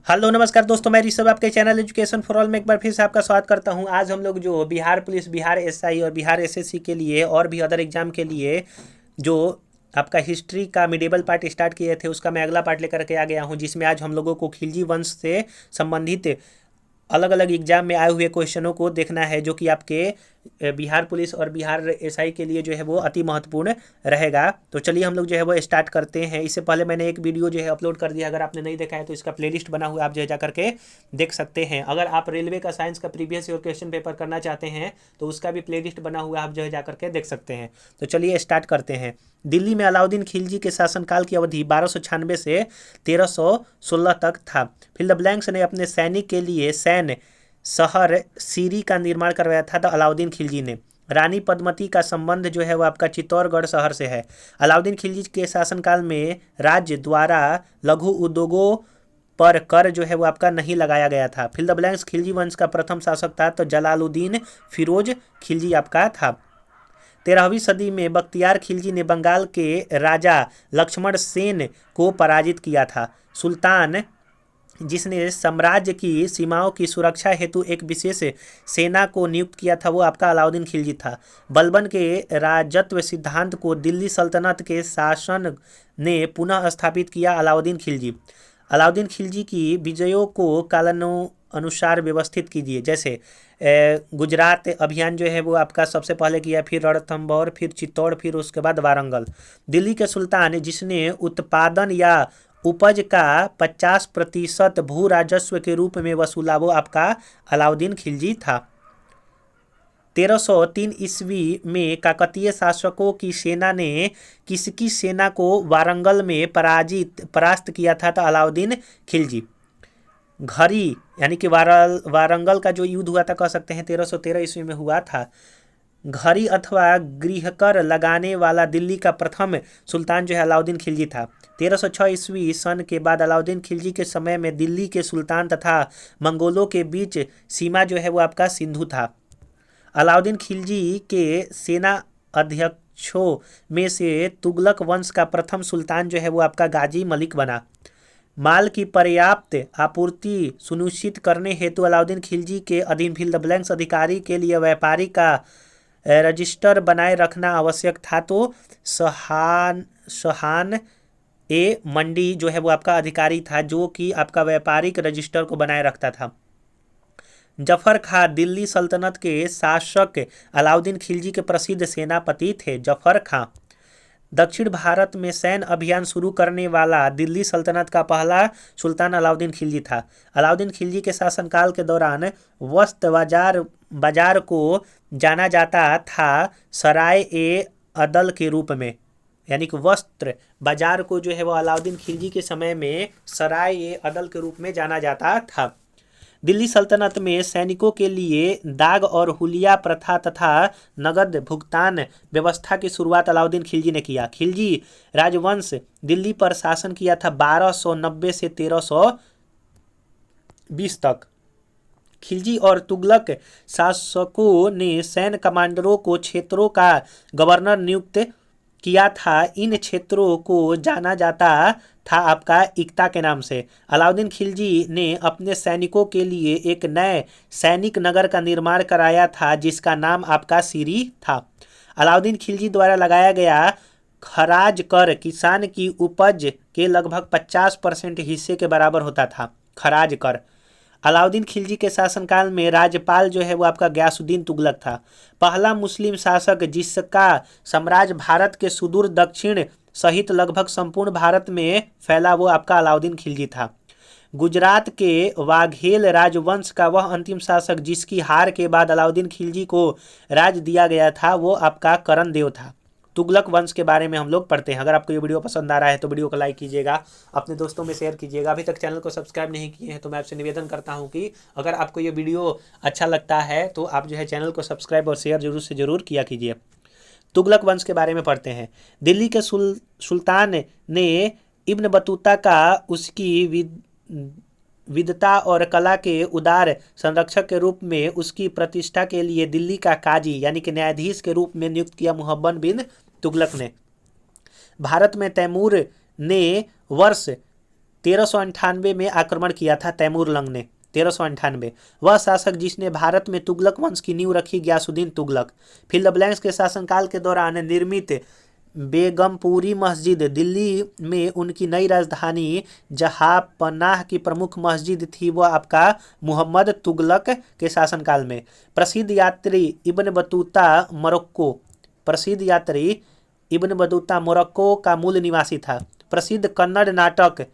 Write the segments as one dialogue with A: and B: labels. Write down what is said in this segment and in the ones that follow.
A: Hello नमस्कार दोस्तों, मैं ऋषभ आपके चैनल एजुकेशन फॉर ऑल में एक बार फिर से आपका स्वागत करता हूं। आज हम लोग जो बिहार पुलिस, बिहार एसआई और बिहार एसएससी के लिए और भी अदर एग्जाम के लिए जो आपका हिस्ट्री का मिडेबल पार्ट स्टार्ट किए थे, उसका मैं अगला पार्ट लेकर के आ गया हूं, जिसमें आज हम लोगों को खिलजी वंश से संबंधित अलग अलग एग्जाम में आए हुए क्वेश्चनों को देखना है, जो कि आपके बिहार पुलिस और बिहार एसआई के लिए जो है वो अति महत्वपूर्ण रहेगा। तो चलिए हम लोग जो है वो स्टार्ट करते हैं। इससे पहले मैंने एक वीडियो जो है अपलोड कर दिया, अगर आपने नहीं देखा है तो इसका प्लेलिस्ट बना हुआ है, आप जो है जा करके देख सकते हैं। अगर आप रेलवे का साइंस का प्रीवियस ईयर क्वेश्चन पेपर करना चाहते हैं तो उसका भी प्लेलिस्ट बना हुआ है, आप जो है जा करके देख सकते हैं। तो चलिए स्टार्ट करते हैं। दिल्ली में अलाउद्दीन खिलजी के शासनकाल की अवधि 1296 से 1316 तक था। फिल द ब्लैंक्स ने अपने सैनिक के लिए सैन्य शहर सीरी का निर्माण करवाया था। तो अलाउद्दीन खिलजी ने रानी पद्मती का संबंध जो है वो आपका चित्तौड़गढ़ शहर से है। अलाउद्दीन खिलजी के शासनकाल में राज्य द्वारा लघु उद्योगों पर कर जो है वो आपका नहीं लगाया गया था। फिल द ब्लैंक्स खिलजी वंश का प्रथम शासक था तो जलालुद्दीन फिरोज खिलजी आपका था। 13वीं सदी में बख्तियार खिलजी ने बंगाल के राजा लक्ष्मण सेन को पराजित किया था। सुल्तान जिसने साम्राज्य की सीमाओं की सुरक्षा हेतु एक विशेष सेना को नियुक्त किया था, वो आपका अलाउद्दीन खिलजी था। बलबन के राजत्व सिद्धांत को दिल्ली सल्तनत के शासन ने पुनः स्थापित किया। अलाउद्दीन खिलजी की विजयों को कालानुसार व्यवस्थित कीजिए। जैसे गुजरात अभियान जो है वो आपका सबसे पहले किया, फिर रणथंभौर, फिर चित्तौड़, फिर उसके बाद वारंगल। दिल्ली के सुल्तान जिसने उत्पादन या उपज का 50% भू राजस्व के रूप में वसूला, वो आपका अलाउद्दीन खिलजी था। 1303 ईस्वी में काकतीय शासकों की सेना ने किसकी सेना को वारंगल में परास्त किया था? तो अलाउद्दीन खिलजी। घरी यानी कि वारंगल का जो युद्ध हुआ था, कह सकते हैं 1313 ईस्वी में हुआ था। घड़ी अथवा गृहकर लगाने वाला दिल्ली का प्रथम सुल्तान जो है अलाउद्दीन खिलजी था। 1306 ईस्वी सन के बाद अलाउद्दीन खिलजी के समय में दिल्ली के सुल्तान तथा मंगोलों के बीच सीमा जो है वो आपका सिंधु था। अलाउद्दीन खिलजी के सेना अध्यक्षों में से तुगलक वंश का प्रथम सुल्तान जो है वो आपका गाजी मलिक बना। माल की पर्याप्त आपूर्ति सुनिश्चित करने हेतु अलाउद्दीन खिलजी के अधीन फिल द ब्लैंक्स अधिकारी के लिए व्यापारी का रजिस्टर बनाए रखना आवश्यक था। तो सहान ए मंडी जो है वो आपका अधिकारी था, जो कि आपका व्यापारिक रजिस्टर को बनाए रखता था। जफर खां दिल्ली सल्तनत के शासक अलाउद्दीन खिलजी के प्रसिद्ध सेनापति थे। जफर खां दक्षिण भारत में सैन्य अभियान शुरू करने वाला दिल्ली सल्तनत का पहला सुल्तान अलाउद्दीन खिलजी था। अलाउद्दीन खिलजी के शासनकाल के दौरान वस्त्र बाजार को जाना जाता था सराय ए अदल के रूप में, यानी कि वस्त्र बाजार को जो है वो अलाउद्दीन खिलजी के समय में सराय ए अदल के रूप में जाना जाता था। दिल्ली सल्तनत में सैनिकों के लिए दाग और हुलिया प्रथा तथा नगद भुगतान व्यवस्था की शुरुआत अलाउद्दीन खिलजी ने किया। खिलजी राजवंश दिल्ली पर शासन किया था 1290 से 1320 तक। खिलजी और तुगलक शासकों ने सैन्य कमांडरों को क्षेत्रों का गवर्नर नियुक्त किया था। इन क्षेत्रों को जाना जाता था आपका इक्ता के नाम से। अलाउद्दीन खिलजी ने अपने सैनिकों के लिए एक नए सैनिक नगर का निर्माण कराया था, जिसका नाम आपका सीरी था। अलाउद्दीन खिलजी द्वारा लगाया गया खराज कर किसान की उपज के लगभग 50% हिस्से के बराबर होता था। खराज कर। अलाउद्दीन खिलजी के शासनकाल में राज्यपाल जो है वो आपका गयासुद्दीन तुगलक था। पहला मुस्लिम शासक जिसका साम्राज्य भारत के सुदूर दक्षिण सहित लगभग संपूर्ण भारत में फैला, वो आपका अलाउद्दीन खिलजी था। गुजरात के वाघेल राजवंश का वह अंतिम शासक जिसकी हार के बाद अलाउद्दीन खिलजी को राज दिया गया था, वो आपका करण देव था। तुगलक वंश के बारे में हम लोग पढ़ते हैं। अगर आपको ये वीडियो पसंद आ रहा है तो वीडियो को लाइक कीजिएगा, अपने दोस्तों में शेयर कीजिएगा। अभी तक चैनल को सब्सक्राइब नहीं किए हैं तो मैं आपसे निवेदन करता हूं कि अगर आपको ये वीडियो अच्छा लगता है तो आप जो है चैनल को सब्सक्राइब और शेयर जरूर से जरूर किया कीजिए। तुगलक वंश के बारे में पढ़ते हैं। दिल्ली के सुल्तान ने इब्न बतूता का उसकी विद्वता और कला के उदार संरक्षक के रूप में उसकी प्रतिष्ठा के लिए दिल्ली का काजी यानी कि न्यायाधीश के रूप में नियुक्त किया। मुहब्बन बिन तुगलक ने भारत में तैमूर ने वर्ष 1398 में आक्रमण किया था तैमूर लंग ने। 1398 वह शासक जिसने भारत में तुगलक वंश की नींव रखी Ghiyasuddin Tughlaq. Fill the blanks के शासनकाल के दौरान निर्मित बेगमपुरी मस्जिद दिल्ली में उनकी नई राजधानी जहांपनाह की प्रमुख मस्जिद थी, वह आपका मुहम्मद तुगलक के शासनकाल में। प्रसिद्ध यात्री इब्न बतूता मोरक्को प्रसिद्ध यात्री इब्न बतूता मोरक्को का मूल निवासी था। प्रसिद्ध कन्नड़ नाटक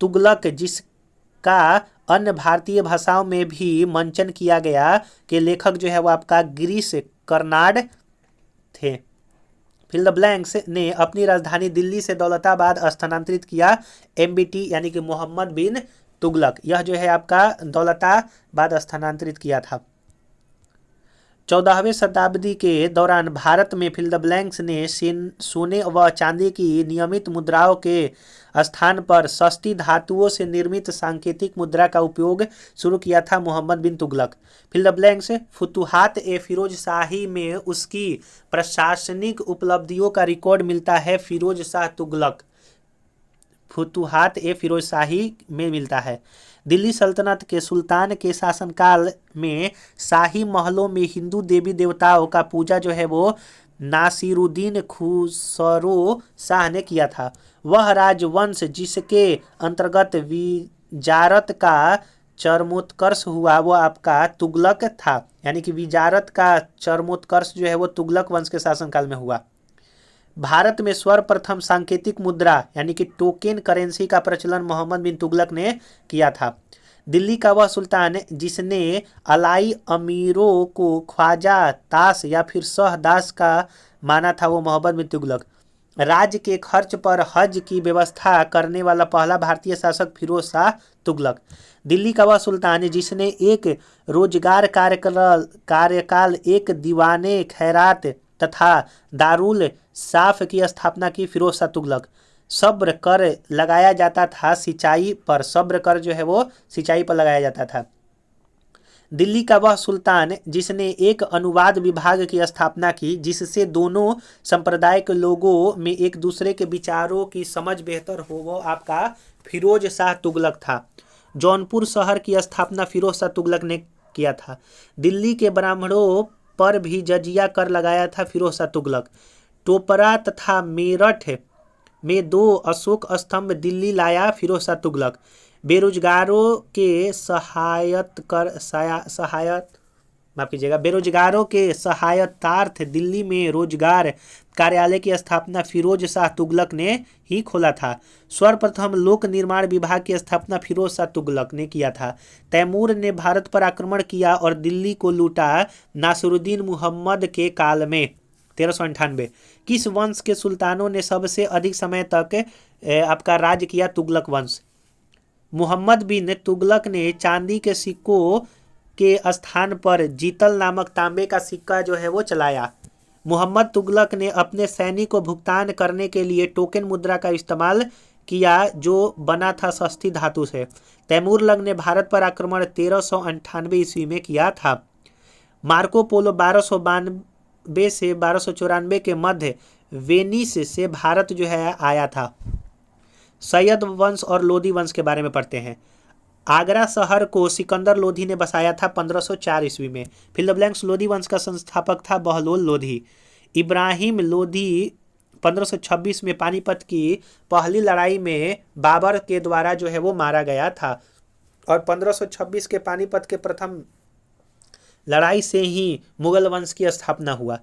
A: तुगलक, जिसका अन्य भारतीय भाषाओं में भी मंचन किया गया, के लेखक जो है वो आपका गिरीश कर्नाड थे। फिल द ब्लैंक्स ने अपनी राजधानी दिल्ली से दौलताबाद स्थानांतरित किया। एमबीटी यानी कि मोहम्मद बिन तुगलक, यह जो है आपका दौलताबाद स्थानांतरित किया था। 14वीं शताब्दी के दौरान भारत में फिल द ब्लैंक्स ने सोने व चांदी की नियमित मुद्राओं के स्थान पर सस्ती धातुओं से निर्मित सांकेतिक मुद्रा का उपयोग शुरू किया था। मोहम्मद बिन Tughlaq. Fill the blanks Futuhat ए फिरोज शाही में उसकी प्रशासनिक उपलब्धियों का रिकॉर्ड मिलता है। फिरोज शाह तुगलक फुतुहात ए फिरोज शाही में मिलता है। दिल्ली सल्तनत के सुल्तान के शासनकाल में शाही महलों में हिंदू देवी देवताओं का पूजा जो है वो नासिरुद्दीन खुसरो शाह ने किया था। वह राजवंश जिसके अंतर्गत विजारत का चरमोत्कर्ष हुआ वो आपका तुगलक था, यानी कि विजारत का चरमोत्कर्ष जो है वो तुगलक वंश के शासनकाल में हुआ। भारत में सर्वप्रथम सांकेतिक मुद्रा यानी कि टोकन करेंसी का प्रचलन मोहम्मद बिन तुगलक ने किया था। दिल्ली का वह सुल्तान जिसने अलाई अमीरों को ख्वाजा ताश या फिर शहदास का माना था, वो मोहम्मद बिन तुगलक। राज्य के खर्च पर हज की व्यवस्था करने वाला पहला भारतीय शासक फिरोज शाह तुगलक। दिल्ली का वह सुल्तान जिसने एक रोजगार कार्यकाल, एक दीवाने खैरात तथा दारुल साफ की स्थापना की, फिरोज शाह तुगलक। सब्र कर लगाया जाता था सिंचाई पर, सब्र कर जो है वो सिंचाई पर लगाया जाता था। दिल्ली का वह सुल्तान जिसने एक अनुवाद विभाग की स्थापना की, जिससे दोनों संप्रदाय के लोगों में एक दूसरे के विचारों की समझ बेहतर हो, वो आपका फिरोज शाह तुगलक था। जौनपुर शहर की स्थापना फिरोज शाह तुगलक ने किया था। दिल्ली के ब्राह्मणों पर भी जजिया कर लगाया था फिरोज शाह तुगलक। टोपरा तथा मेरठ में 2 अशोक स्तंभ दिल्ली लाया फिरोज शाह तुगलक। बेरोजगारों के सहायतार्थ दिल्ली में रोजगार कार्यालय की स्थापना फिरोज शाह तुगलक ने ही खोला था। सर्वप्रथम लोक निर्माण विभाग की स्थापना फिरोज शाह तुगलक ने किया था। तैमूर ने भारत पर आक्रमण किया और दिल्ली को लूटा नासिरुद्दीन मुहम्मद के काल में। 1398 किस वंश के सुल्तानों ने सबसे अधिक समय तक आपका राज किया? तुगलक वंश। मुहम्मद बिन तुगलक ने चांदी के सिक्कों के स्थान पर जीतल नामक तांबे का सिक्का जो है वो चलाया। मुहम्मद तुगलक ने अपने सैनिक को भुगतान करने के लिए टोकन मुद्रा का इस्तेमाल किया जो बना था सस्ती धातु से। तैमूर लंग ने भारत पर आक्रमण 1398 ईस्वी में किया था। मार्को पोलो 1292 से 1294 के मध्य वेनिस से भारत जो है आया था। सैयद वंश और लोधी वंश के बारे में पढ़ते हैं। आगरा शहर को सिकंदर लोधी ने बसाया था 1504 ईस्वी में। फिल द ब्लैंक्स लोधी वंश का संस्थापक था बहलोल लोधी। इब्राहिम लोधी 1526 में पानीपत की पहली लड़ाई में बाबर के द्वारा जो है वो मारा गया था और 1526 के पानीपत के प्रथम लड़ाई से ही मुगल वंश की स्थापना हुआ।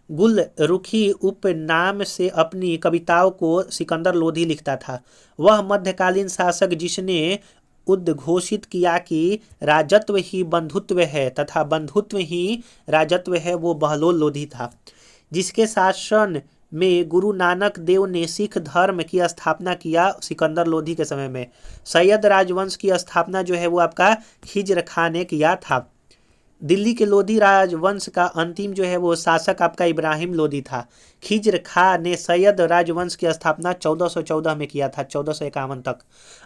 A: गुल रुखी उपनाम से अपनी कविताओं को सिकंदर लोधी लिखता था। वह मध्यकालीन शासक जिसने उद्घोषित किया कि राजत्व ही बंधुत्व है तथा बंधुत्व ही राजत्व है, वो बहलोल लोधी था। जिसके शासन में गुरु नानक देव ने सिख धर्म की स्थापना किया सिकंदर लोधी के समय में। सैयद राजवंश की स्थापना जो है वो आपका खिज्र खां ने किया था। दिल्ली के लोधी राजवंश का अंतिम जो है वो शासक आपका इब्राहिम लोधी था। खिज्र खां ने सैयद राजवंश की स्थापना 1414 में किया था, 1451 तक।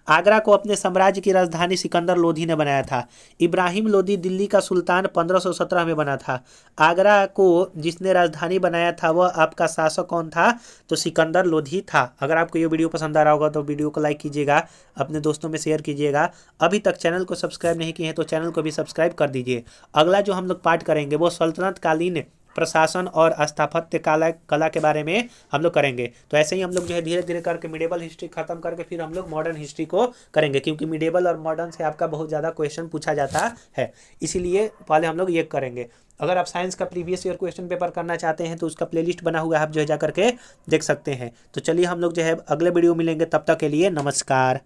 A: आगरा को अपने साम्राज्य की राजधानी सिकंदर लोधी ने बनाया था। इब्राहिम लोदी दिल्ली का सुल्तान 1517 में बना था। आगरा को जिसने राजधानी बनाया था वह आपका शासक कौन था? तो सिकंदर लोधी था। अगर आपको ये वीडियो पसंद आ रहा होगा तो वीडियो को लाइक कीजिएगा, अपने दोस्तों में शेयर कीजिएगा। अभी तक चैनल को सब्सक्राइब नहीं किए हैं तो चैनल को भी सब्सक्राइब कर दीजिए। अगला जो हम लोग पाठ करेंगे वो सल्तनत कालीन प्रशासन और स्थापत्य कला के बारे में हम लोग करेंगे। तो ऐसे ही हम लोग जो है धीरे धीरे करके मिडेवल हिस्ट्री खत्म करके फिर हम लोग मॉडर्न हिस्ट्री को करेंगे, क्योंकि मिडेवल और मॉडर्न से आपका बहुत ज़्यादा क्वेश्चन पूछा जाता है, इसीलिए पहले हम लोग ये करेंगे। अगर आप साइंस का प्रीवियस ईयर क्वेश्चन पेपर करना चाहते हैं तो उसका प्लेलिस्ट बना हुआ है, आप जो है जा करके देख सकते हैं। तो चलिए हम लोग जो है अगले वीडियो मिलेंगे, तब तक के लिए नमस्कार।